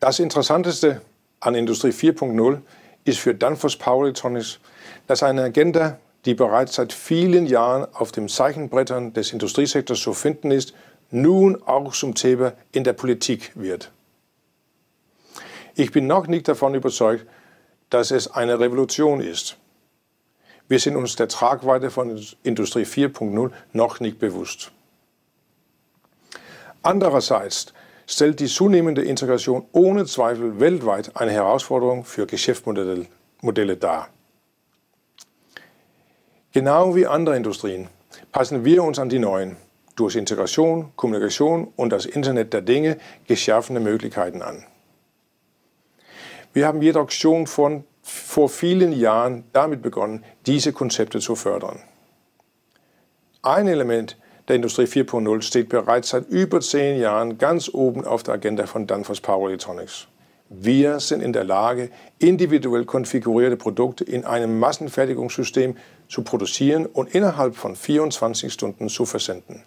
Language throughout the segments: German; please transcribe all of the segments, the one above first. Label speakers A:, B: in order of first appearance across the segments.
A: Das Interessanteste an Industrie 4.0 ist für Danfoss Power Electronics, dass eine Agenda, die bereits seit vielen Jahren auf den Zeichenbrettern des Industriesektors zu finden ist, nun auch zum Thema in der Politik wird. Ich bin noch nicht davon überzeugt, dass es eine Revolution ist. Wir sind uns der Tragweite von Industrie 4.0 noch nicht bewusst. Andererseits stellt die zunehmende Integration ohne Zweifel weltweit eine Herausforderung für Geschäftsmodelle dar. Genau wie andere Industrien passen wir uns an die neuen, durch Integration, Kommunikation und das Internet der Dinge geschaffene Möglichkeiten an. Wir haben jedoch schon vor vielen Jahren damit begonnen, diese Konzepte zu fördern. Ein Element der Industrie 4.0 steht bereits seit über 10 Jahren ganz oben auf der Agenda von Danfoss Power Electronics. Wir sind in der Lage, individuell konfigurierte Produkte in einem Massenfertigungssystem zu produzieren und innerhalb von 24 Stunden zu versenden.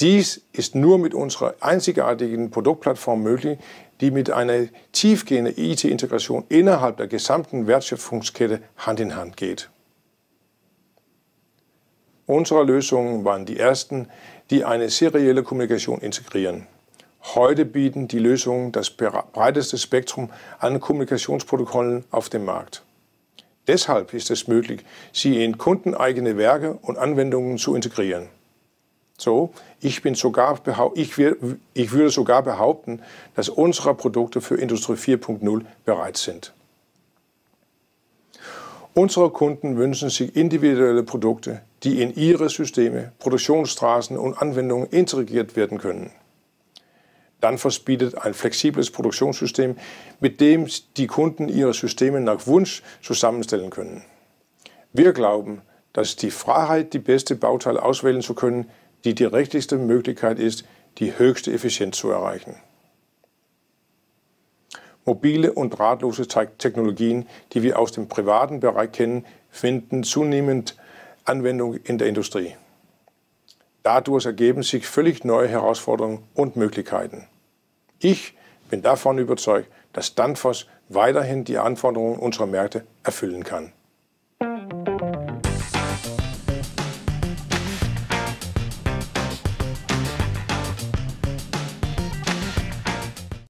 A: Dies ist nur mit unserer einzigartigen Produktplattform möglich, die mit einer tiefgehenden IT-Integration innerhalb der gesamten Wertschöpfungskette Hand in Hand geht. Unsere Lösungen waren die ersten, die eine serielle Kommunikation integrieren. Heute bieten die Lösungen das breiteste Spektrum an Kommunikationsprotokollen auf dem Markt. Deshalb ist es möglich, sie in kundeneigene Werke und Anwendungen zu integrieren. So, ich würde sogar behaupten, dass unsere Produkte für Industrie 4.0 bereit sind. Unsere Kunden wünschen sich individuelle Produkte, die in ihre Systeme, Produktionsstraßen und Anwendungen integriert werden können. Danfoss bietet ein flexibles Produktionssystem, mit dem die Kunden ihre Systeme nach Wunsch zusammenstellen können. Wir glauben, dass die Freiheit, die beste Bauteile auswählen zu können, die direkteste Möglichkeit ist, die höchste Effizienz zu erreichen. Mobile und drahtlose Technologien, die wir aus dem privaten Bereich kennen, finden zunehmend Anwendung in der Industrie. Dadurch ergeben sich völlig neue Herausforderungen und Möglichkeiten. Ich bin davon überzeugt, dass Danfoss weiterhin die Anforderungen unserer Märkte erfüllen kann.